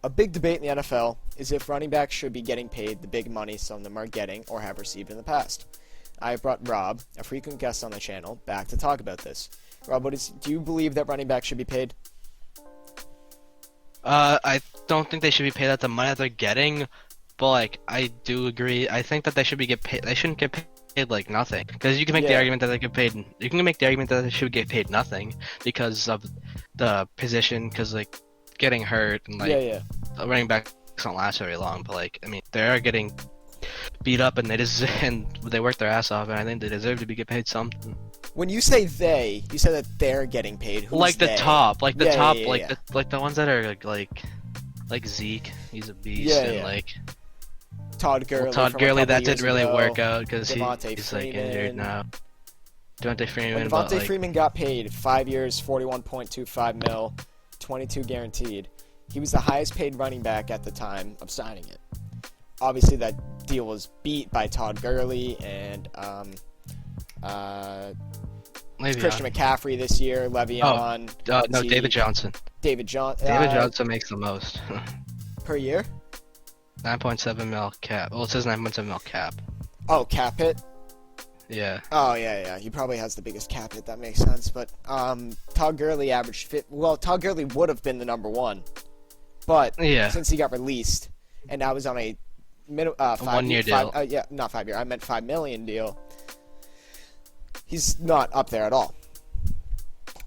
A big debate in the NFL is if running backs should be getting paid the big money some of them are getting or have received in the past. I brought Rob, a frequent guest on the channel, back to talk about this. Rob, do you believe that running backs should be paid? I don't think they should be paid at the money that they're getting, but like I do agree. I think that they should get paid. They shouldn't get paid like nothing, because you can make the argument that they get paid. You can make the argument that they should get paid nothing because of the position, because like getting hurt and like running backs don't last very long. But like I mean, they are getting beat up and they work their ass off, and I think they deserve to get paid something. When you say they, you said that they're getting paid. Who's like the they? top, like the top, yeah. like the ones that are like Zeke, he's a beast, and like Todd Gurley. Todd Gurley, that didn't really work out because he's Freeman. like injured now. Devontae Freeman. When Devontae Freeman got paid 5 years, $41.25 million, 22 guaranteed. He was the highest paid running back at the time of signing it. Obviously, that deal was beat by Todd Gurley and Christian McCaffrey this year. Le'Veon. No, David Johnson. David Johnson makes the most. Per year? 9.7 mil cap. Well, it says 9.7 mil cap. Oh, cap hit? Yeah. Oh, yeah. He probably has the biggest cap hit. That makes sense. But Todd Gurley averaged Todd Gurley would have been the number one. But since he got released, and I was on a 1-year deal. Not 5 year. I meant $5 million deal. He's not up there at all.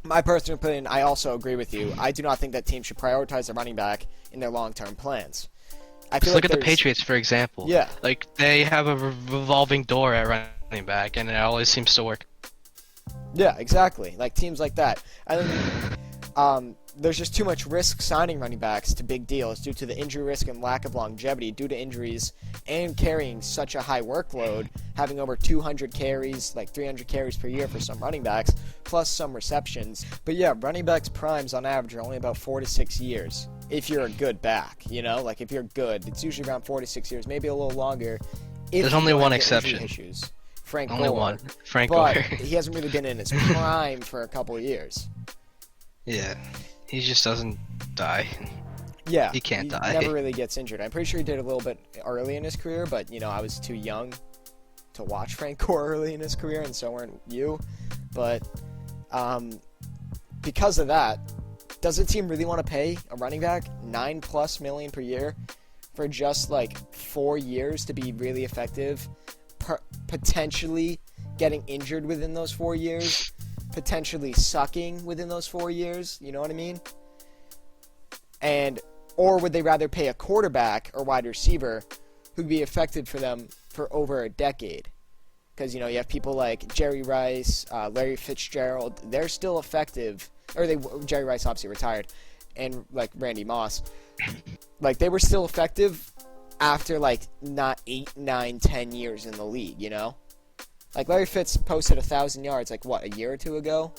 My personal opinion, I also agree with you. I do not think that teams should prioritize a running back in their long-term plans. Look at the Patriots, for example. Yeah. Like, they have a revolving door at running back, and it always seems to work. Yeah, exactly. Like, teams like that. I think there's just too much risk signing running backs to big deals due to the injury risk and lack of longevity due to injuries and carrying such a high workload, having over 200 carries, like 300 carries per year for some running backs, plus some receptions. But yeah, running backs' primes on average are only about 4 to 6 years. If you're a good back, you know? Like, if you're good, it's usually around 4 to 6 years, maybe a little longer. There's only one exception. Frank Gore. Only one. Frank Gore. But he hasn't really been in his prime for a couple of years. Yeah. He just doesn't die. Yeah. He can't die. Never really gets injured. I'm pretty sure he did a little bit early in his career, but, you know, I was too young to watch Frank Gore early in his career, and so weren't you. But because of that, does a team really want to pay a running back $9+ million per year for just, like, 4 years to be really effective, potentially getting injured within those 4 years? Potentially sucking within those 4 years, you know what I mean? Or would they rather pay a quarterback or wide receiver who'd be effective for them for over a decade? Because, you know, you have people like Jerry Rice, Larry Fitzgerald, they're still effective. Jerry Rice obviously retired, and like Randy Moss. Like, they were still effective after like not 8, 9, 10 years in the league, you know? Like, Larry Fitz posted 1,000 yards, like, what, a year or two ago?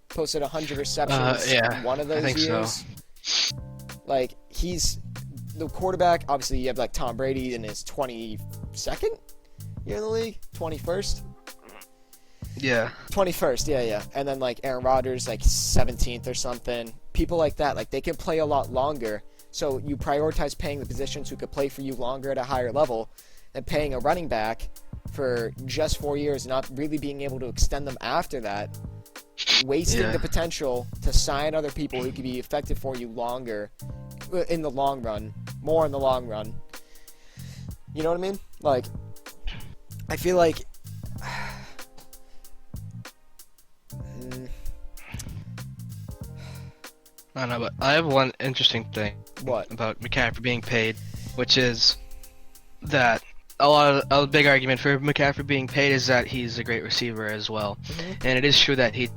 Posted 100 receptions one of those years. So. Like, he's the quarterback. Obviously, you have, like, Tom Brady in his 22nd year in the league? 21st? Yeah. 21st, yeah. And then, like, Aaron Rodgers, like, 17th or something. People like that, like, they can play a lot longer. So you prioritize paying the positions who could play for you longer at a higher level than paying a running back for just 4 years, not really being able to extend them after that, wasting the potential to sign other people who could be effective for you longer in the long run, more in the long run. You know what I mean? Like, I feel like I don't know, but I have one interesting thing about McCaffrey being paid, which is that a big argument for McCaffrey being paid is that he's a great receiver as well. And it is true that he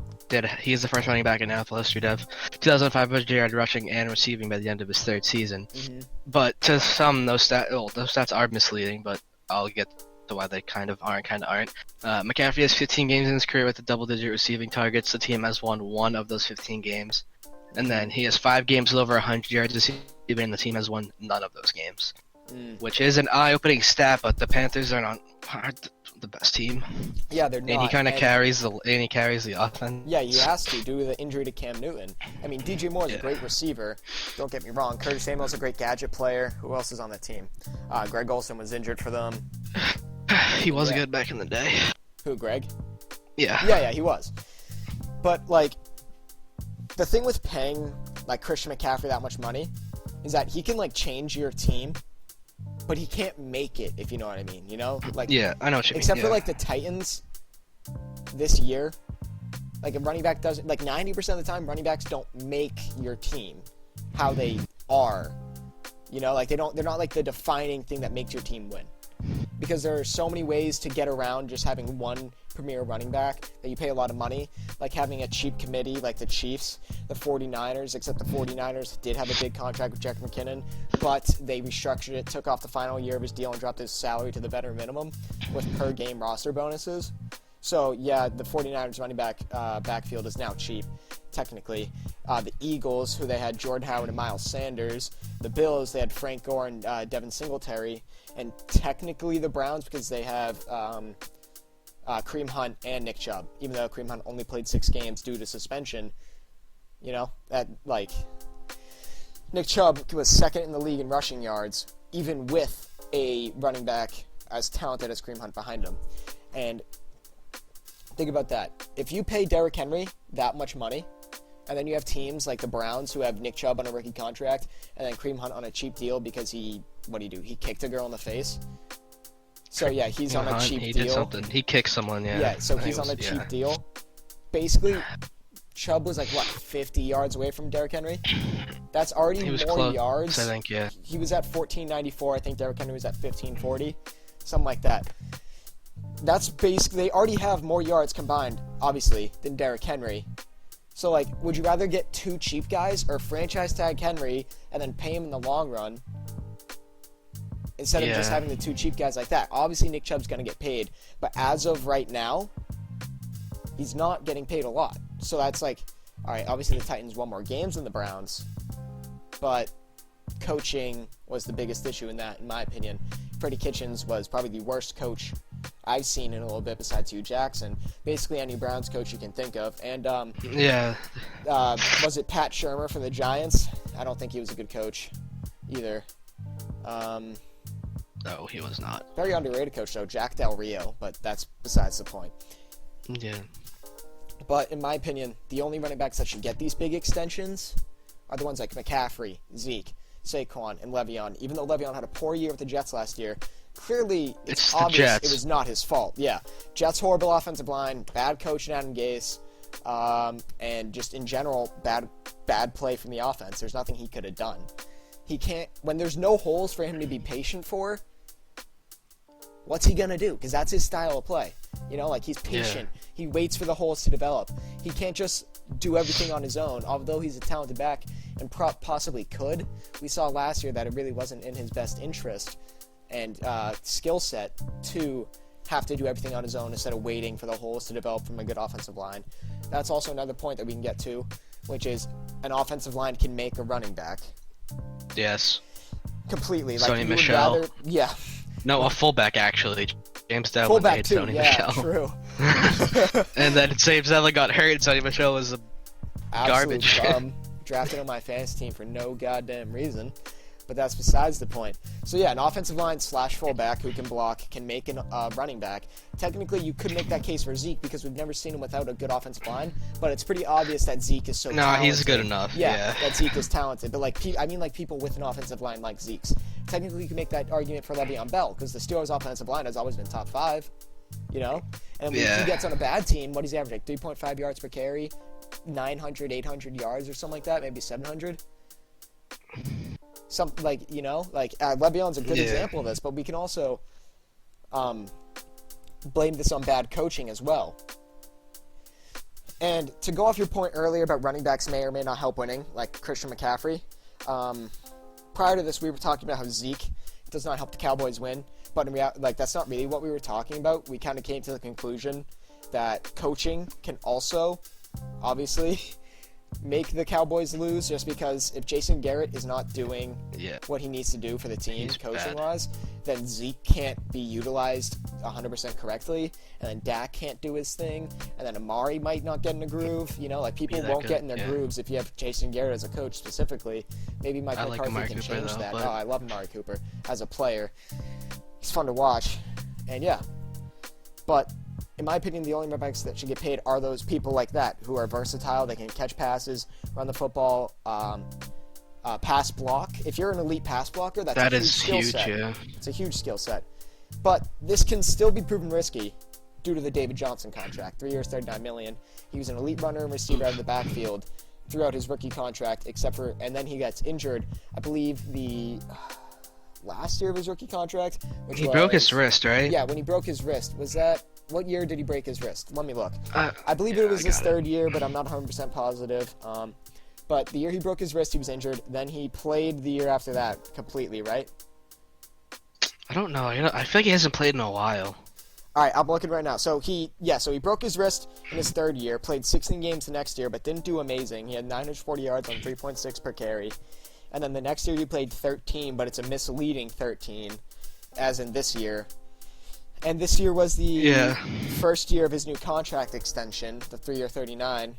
is the first running back in NFL history to have 2,500 yard rushing and receiving by the end of his 3rd season. But to some, those stats are misleading, but I'll get to why they kind of aren't. McCaffrey has 15 games in his career with the double-digit receiving targets. The team has won 1 of those 15 games. And then he has 5 games with over 100 yards receiving, and the team has won none of those games. Which is an eye-opening stat, but the Panthers are the best team. Yeah, they're not. And he kind of carries the offense. Yeah, he has to due to the injury to Cam Newton. I mean, DJ Moore is a great receiver. Don't get me wrong. Curtis Samuel's a great gadget player. Who else is on the team? Greg Olsen was injured for them. He was good back in the day. Who, Greg? Yeah. Yeah, he was. But, like, the thing with paying, like, Christian McCaffrey that much money is that he can, like, change your team, but he can't make it, if you know what I mean, you know? Like, yeah, I know what you mean. Except for, like, the Titans this year, like, a running back doesn't, like, 90% of the time, running backs don't make your team how they are. You know, like, they're not, like, the defining thing that makes your team win. Because there are so many ways to get around just having one premier running back that you pay a lot of money, like having a cheap committee like the Chiefs, the 49ers, except the 49ers did have a big contract with Jerick McKinnon, but they restructured it, took off the final year of his deal and dropped his salary to the veteran minimum with per game roster bonuses. So yeah, the 49ers running backfield is now cheap, technically. The Eagles, who they had Jordan Howard and Miles Sanders. The Bills, they had Frank Gore and Devin Singletary. And technically the Browns, because they have Kareem Hunt and Nick Chubb. Even though Kareem Hunt only played 6 games due to suspension, you know, that, like, Nick Chubb was second in the league in rushing yards, even with a running back as talented as Kareem Hunt behind him. And think about that. If you pay Derrick Henry that much money, and then you have teams like the Browns who have Nick Chubb on a rookie contract, and then Kareem Hunt on a cheap deal because he kicked a girl in the face. So yeah, he's on a cheap deal. He did something. He kicked someone, yeah. Yeah, so he's on a cheap deal. Basically, Chubb was like, 50 yards away from Derrick Henry? That's already more close, yards. I think, yeah. He was at 1494. I think Derrick Henry was at 1540. Something like that. That's basically, they already have more yards combined, obviously, than Derrick Henry. So, like, would you rather get 2 cheap guys or franchise tag Henry and then pay him in the long run instead of just having the 2 cheap guys like that? Obviously, Nick Chubb's going to get paid, but as of right now, he's not getting paid a lot. So that's like, all right, obviously the Titans won more games than the Browns, but coaching was the biggest issue in that, in my opinion. Freddie Kitchens was probably the worst coach I've seen in a little bit besides Hugh Jackson. Basically any Browns coach you can think of. And was it Pat Shurmur from the Giants? I don't think he was a good coach either. No, he was not. Very underrated coach though, Jack Del Rio, but that's besides the point. Yeah. But in my opinion, the only running backs that should get these big extensions are the ones like McCaffrey, Zeke, Saquon, and Le'Veon. Even though Le'Veon had a poor year with the Jets last year, clearly it's obvious it was not his fault. Yeah, Jets' horrible offensive line, bad coach in Adam Gase, and just in general, bad play from the offense. There's nothing he could have done. He can't, when there's no holes for him to be patient for, what's he going to do? Because that's his style of play. You know, like, he's patient. Yeah. He waits for the holes to develop. He can't just do everything on his own, although he's a talented back and possibly could. We saw last year that it really wasn't in his best interest and skill set to have to do everything on his own instead of waiting for the holes to develop from a good offensive line. That's also another point that we can get to, which is an offensive line can make a running back. Yes. Completely. Like, Sony Michel. Yeah. No, a fullback, actually. James Devlin fullback made too, Sony yeah, Michel. True. And then James Devlin got hurt, and Sony Michel was garbage. Drafted on my fantasy team for no goddamn reason. But that's besides the point. So yeah, an offensive line / fullback who can block can make a running back. Technically, you could make that case for Zeke because we've never seen him without a good offensive line. But it's pretty obvious that Zeke is so talented. He's good enough. Yeah, that Zeke is talented. But like, people with an offensive line like Zeke's. Technically, you can make that argument for Le'Veon Bell because the Steelers' offensive line has always been top 5. You know, and when he gets on a bad team, what is he averaging? 3.5 yards per carry, 900, 800 yards or something like that, maybe 700. Something like, you know, like Le'Veon's a good example of this, but we can also blame this on bad coaching as well. And to go off your point earlier about running backs may or may not help winning, like Christian McCaffrey, prior to this we were talking about how Zeke does not help the Cowboys win, but in reality, like, that's not really what we were talking about. We kind of came to the conclusion that coaching can also, obviously, make the Cowboys lose just because if Jason Garrett is not doing what he needs to do for the team coaching-wise, then Zeke can't be utilized 100% correctly, and then Dak can't do his thing, and then Amari might not get in a groove. You know, like people won't get in their grooves if you have Jason Garrett as a coach specifically. Maybe Mike McCarthy can change that. But... Oh, I love Amari Cooper as a player. He's fun to watch, and yeah. But in my opinion, the only running backs that should get paid are those people like that who are versatile. They can catch passes, run the football, pass block. If you're an elite pass blocker, that's a huge skill set. Yeah. It's a huge skill set. But this can still be proven risky due to the David Johnson contract. 3 years, $39 million. He was an elite runner and receiver out of the backfield throughout his rookie contract, and then he gets injured. I believe the last year of his rookie contract. He broke his wrist, right? Yeah, when he broke his wrist. Was that... What year did he break his wrist? Let me look. I believe it was his third year, but I'm not 100% positive. But the year he broke his wrist, he was injured. Then he played the year after that completely, right? I don't know. I feel like he hasn't played in a while. All right, I'm looking right now. So he broke his wrist in his third year, played 16 games the next year, but didn't do amazing. He had 940 yards on 3.6 per carry. And then the next year he played 13, but it's a misleading 13, as in this year. And this year was the first year of his new contract extension, the 3-year 39.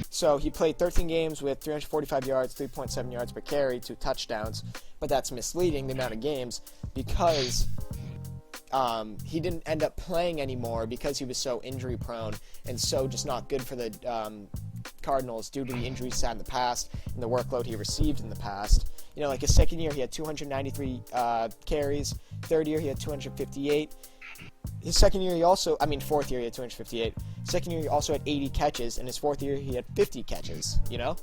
So he played 13 games with 345 yards, 3.7 yards per carry, 2 touchdowns. But that's misleading, the amount of games, because he didn't end up playing anymore because he was so injury prone and so just not good for the Cardinals due to the injuries he had in the past and the workload he received in the past. You know, like his second year he had 293 carries. Third year he had 258. His second year fourth year he had 258. Second year he also had 80 catches, and his fourth year he had 50 catches, you know?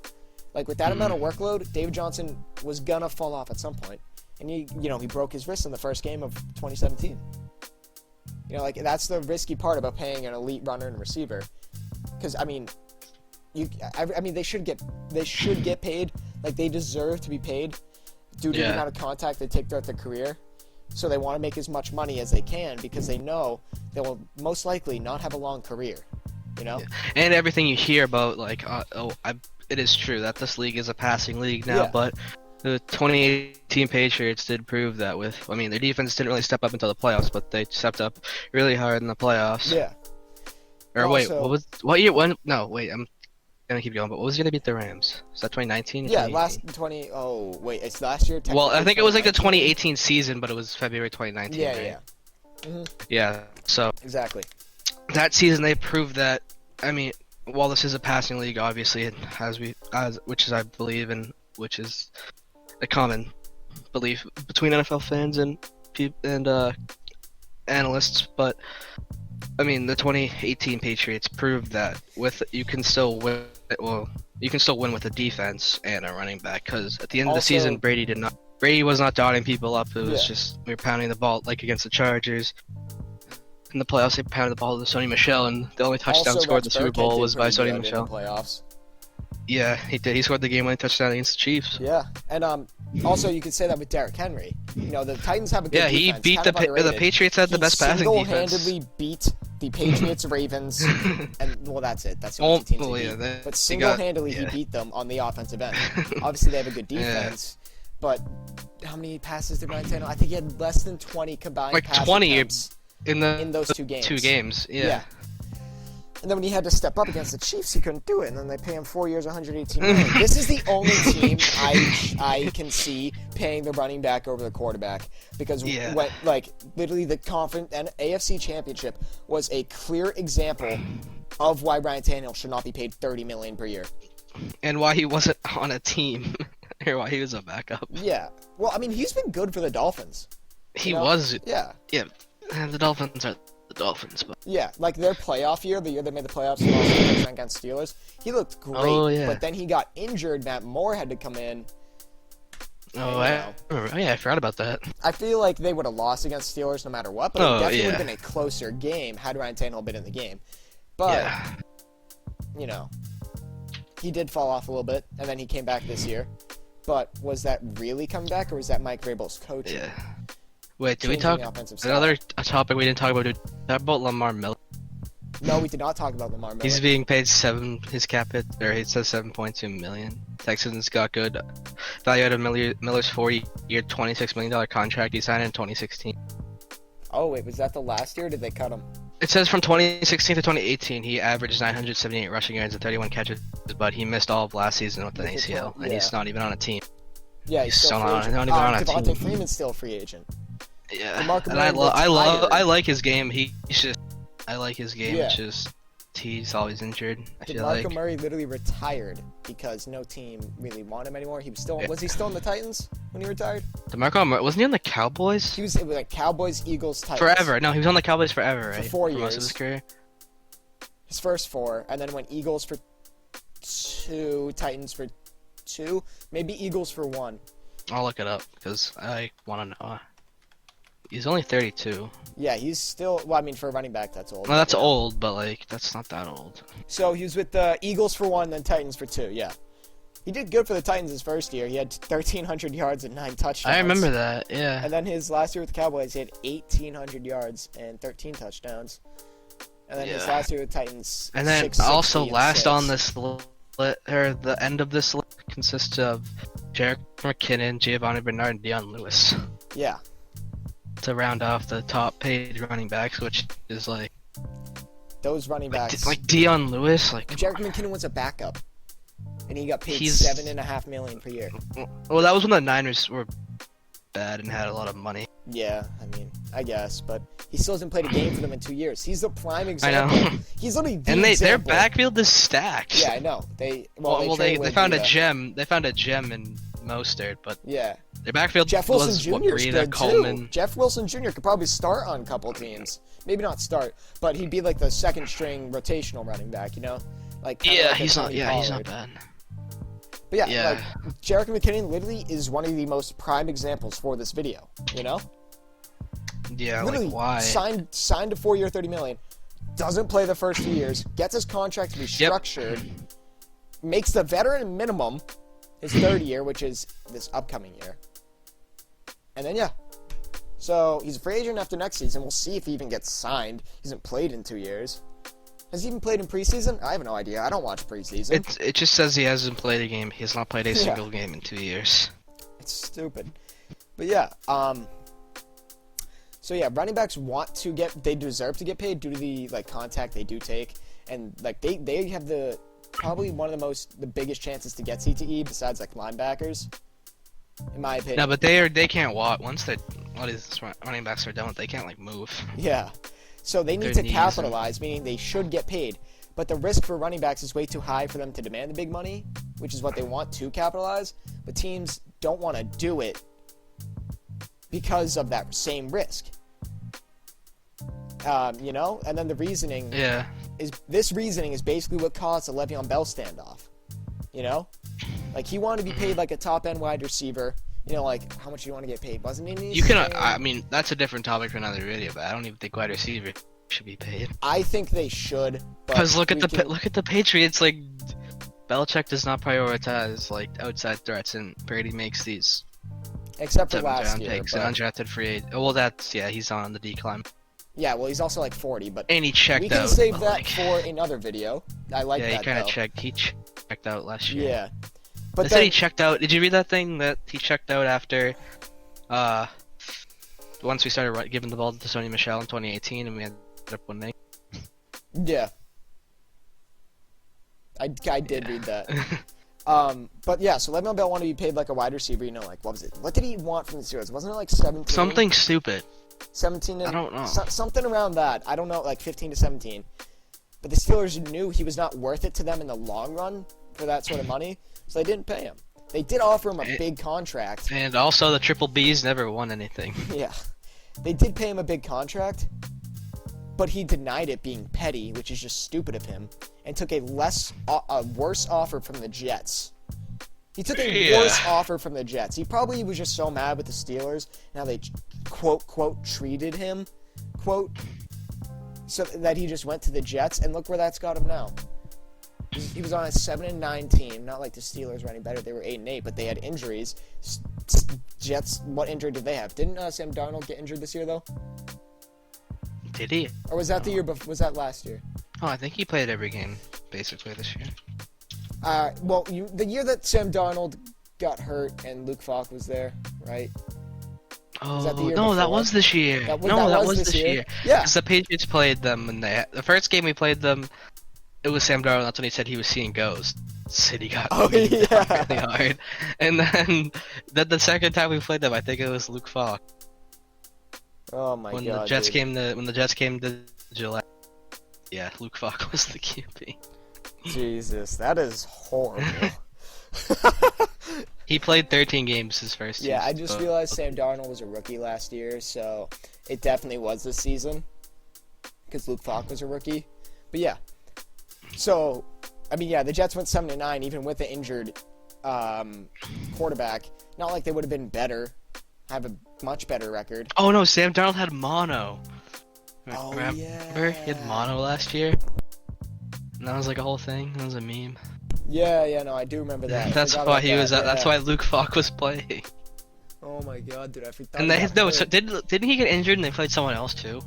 Like, with that amount of workload, David Johnson was gonna fall off at some point. And he broke his wrist in the first game of 2017. You know, like, that's the risky part about paying an elite runner and receiver. Because, they should get paid. Like, they deserve to be paid due to the amount of contact they take throughout their career. So they want to make as much money as they can because they know they will most likely not have a long career, you know? Yeah. And everything you hear about, like, it is true that this league is a passing league now, but the 2018 Patriots did prove that their defense didn't really step up until the playoffs, but they stepped up really hard in the playoffs. Yeah. Or also, what year, I'm gonna keep going, but what was gonna beat the Rams? Is that 2019? Yeah, it's last year. Well, I think it was like the 2018 season, but it was February 2019. Yeah, right? yeah. Mm-hmm. Yeah. So exactly. That season, they proved that. I mean, while this is a passing league, obviously, which is I believe, and which is a common belief between NFL fans and analysts, but. I mean, the 2018 Patriots proved that you can still win. Well, you can still win with a defense and a running back. Because at the end of the season, Brady was not dotting people up. It was just we were pounding the ball like against the Chargers. In the playoffs, they pounded the ball to Sony Michel, and the only touchdown scored in the Super Bowl was by Sony Michel. Playoffs. Yeah, he did. He scored the game-winning touchdown against the Chiefs. Yeah, and also you could say that with Derrick Henry. You know, the Titans have a good defense. Yeah, he beat the Patriots had the best passing defense. Single-handedly beat the Patriots, Ravens, and that's it. That's the only teams he beat. But single-handedly, he beat them on the offensive end. Obviously, they have a good defense, but how many passes did Ryan Tannehill? I think he had less than 20 combined. Like pass 20 attempts in those 2 games. 2 games, yeah. And then when he had to step up against the Chiefs, he couldn't do it. And then they pay him 4 years, $118 million. This is the only team I can see paying the running back over the quarterback because literally the AFC Championship was a clear example of why Ryan Tannehill should not be paid $30 million per year, and why he wasn't on a team or why he was a backup. Yeah, well, I mean, he's been good for the Dolphins. He was. Yeah. Yeah, and the Dolphins are. The Dolphins, but like their playoff year, the year they made the playoffs and lost against Steelers, he looked great. Oh, yeah. But then he got injured. Matt Moore had to come in. I forgot about that. I feel like they would have lost against Steelers no matter what, but it definitely would have been a closer game had Ryan Tannehill been in the game. But he did fall off a little bit, and then he came back this year. But was that really coming back, or was that Mike Vrabel's coaching? Yeah. Wait, did we talk another topic we didn't talk about? Did we talk about Lamar Miller? No, we did not talk about Lamar Miller. He's being paid his cap hit, or it says 7.2 million. Texans got good value out of Miller's 4-year, $26 million contract he signed in 2016. Oh wait, was that the last year? Or did they cut him? It says from 2016 to 2018, he averaged 978 rushing yards and 31 catches, but he missed all of last season with an ACL, and he's not even on a team. Yeah, he's still not even on a team. Devontae Freeman's still a free agent. Yeah, and I like his game. I like his game. Yeah. It's just he's always injured. DeMarco Murray literally retired because no team really wanted him anymore. He was still was he still in the Titans when he retired? DeMarco Murray wasn't he on the Cowboys? It was like Cowboys, Eagles, Titans. Forever. No, he was on the Cowboys forever, right? For 4 years. Most of his career. His first 4, and then went Eagles for 2, Titans for 2, maybe Eagles for 1. I'll look it up because I want to know. He's only 32. Yeah, he's still. Well, I mean, for a running back, that's old. No, that's old, but like that's not that old. So he was with the Eagles for 1, then Titans for 2. Yeah, he did good for the Titans his first year. He had 1,300 yards and 9 touchdowns. I remember that. Yeah. And then his last year with the Cowboys, he had 1,800 yards and 13 touchdowns. And then his last year with Titans. And then also last on this list, or the end of this list consists of Jerick McKinnon, Giovanni Bernard, and Dion Lewis. Yeah. To round off the top paid running backs, which is like those running backs, like Dion Lewis, like Jerick McKinnon was a backup, and he got paid $7.5 million per year. Well, that was when the Niners were bad and had a lot of money. Yeah, I mean, I guess, but he still hasn't played a game for them in 2 years. He's the prime example. I know. He's literally the example. Their backfield is stacked. Yeah, I know. They found a gem. They found a gem in Mostert, but yeah, their backfield Jeff Wilson was Jr. is good Coleman. Too. Jeff Wilson Jr. could probably start on a couple teams. Maybe not start, but he'd be like the second string rotational running back. You know, like he's not bad. But yeah, like Jerick McKinnon literally is one of the most prime examples for this video. You know. Yeah, literally like why? Signed a 4-year, $30 million. Doesn't play the first 2 years. Gets his contract to be structured. Makes the veteran minimum. His 3rd year, which is this upcoming year. And then, so he's a free agent after next season. We'll see if he even gets signed. He hasn't played in 2 years. Has he even played in preseason? I have no idea. I don't watch preseason. It just says he hasn't played a game. He has not played a single game in 2 years. It's stupid. But so running backs they deserve to get paid due to the contact they do take. And they have probably one of the biggest chances to get CTE besides linebackers, in my opinion. No, but they can't walk once running backs are done. They can't move. Yeah, so they need to capitalize, meaning they should get paid. But the risk for running backs is way too high for them to demand the big money, which is what they want to capitalize. But teams don't want to do it because of that same risk. And then the reasoning. Yeah. This reasoning is basically what caused the Le'Veon Bell standoff. You know? He wanted to be paid like a top-end wide receiver. You know, how much do you want to get paid? Wasn't it? You can. I mean, that's a different topic for another video, but I don't even think wide receiver should be paid. I think they should. Because look at the Patriots. Belichick does not prioritize outside threats, and Brady makes these. Except for last year. Picks, an undrafted free agent. Well, he's on the decline. Yeah, well, he's also 40, but and he checked out. We can save that for another video. I like that. Yeah, he checked out last year. Yeah, but said he checked out. Did you read that thing that he checked out after? Once we started giving the ball to Sony Michel in 2018, and we ended up winning. Yeah, I did read that. But so Le'Veon Bell wanted to be paid like a wide receiver. You know, what was it? What did he want from the Steelers? Wasn't it 17? Something stupid. 17 I don't know. Something around that. I don't know, 15 to 17. But the Steelers knew he was not worth it to them in the long run for that sort of money, so they didn't pay him. They did offer him a big contract. And also the Triple Bs never won anything. Yeah. They did pay him a big contract, but he denied it being petty, which is just stupid of him, and took a worse offer from the Jets. He took a worse offer from the Jets. He probably was just so mad with the Steelers and how they quote treated him, so that he just went to the Jets, and look where that's got him now. He was on a 7-9 team, not like the Steelers were any better. They were 8-8, but they had injuries. Jets, what injury did they have? Didn't Sam Darnold get injured this year though? Did he? Or was that the year before? Was that last year? Oh, I think he played every game basically this year. Well, the year that Sam Darnold got hurt and Luke Falk was there, right? Oh, that the year no, that before? was this year. That That was was this year. Yeah. Because the Patriots played them when the first game we played them, it was Sam Darnold. That's when he said he was seeing ghosts. City got beat really hard. And then the second time we played them, I think it was Luke Falk. Oh my god. When the Jets came to Gillette. Yeah, Luke Falk was the QB. Jesus, that is horrible. He played 13 games his first season. Yeah, I just realized Sam Darnold was a rookie last year, so it definitely was this season. Because Luke Falk was a rookie. But yeah. So, I mean, yeah, the Jets went 7-9, even with the injured quarterback. Not like they would have been better. Have a much better record. Oh no, Sam Darnold had mono. Oh, Remember? He had mono last year. And that was like a whole thing. That was a meme. Yeah, no, I do remember that. That's why he was. That's why Luke Falk was playing. Oh my god, dude, I forgot. And so didn't he get injured and they played someone else too?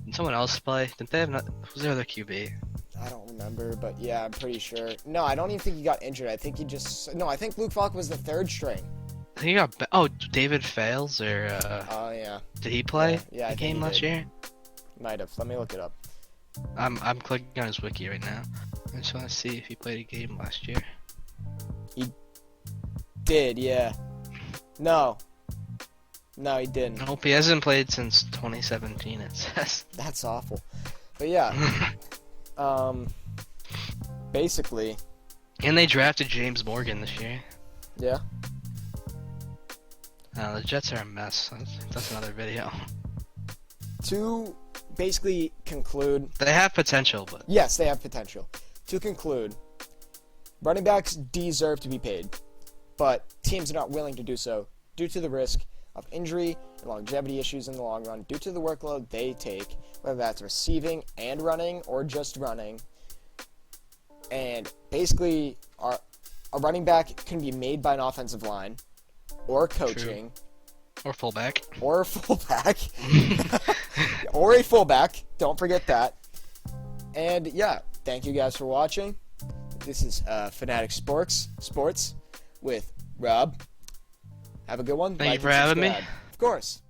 Did someone else play? Didn't they have? Who's their other QB? I don't remember, but yeah, I'm pretty sure. No, I don't even think he got injured. I think he just. No, I think Luke Falk was the third string. I think he got. Oh, David Fales or. Oh yeah. Did he play? Yeah, the game last year. Might have. Let me look it up. I'm clicking on his wiki right now. I just want to see if he played a game last year. He did, yeah. No, he didn't. Nope, he hasn't played since 2017. It says. That's awful. But yeah. Basically. And they drafted James Morgan this year. Yeah. The Jets are a mess. That's another video. To basically conclude. They have potential, but. Yes, they have potential. To conclude, running backs deserve to be paid, but teams are not willing to do so due to the risk of injury and longevity issues in the long run due to the workload they take, whether that's receiving and running or just running. And basically, a running back can be made by an offensive line or coaching. True. Or fullback. Or a fullback. Or a fullback. Don't forget that. And yeah, thank you guys for watching. This is Fanatic Sports with Rob. Have a good one. Thank you for having me. Of course.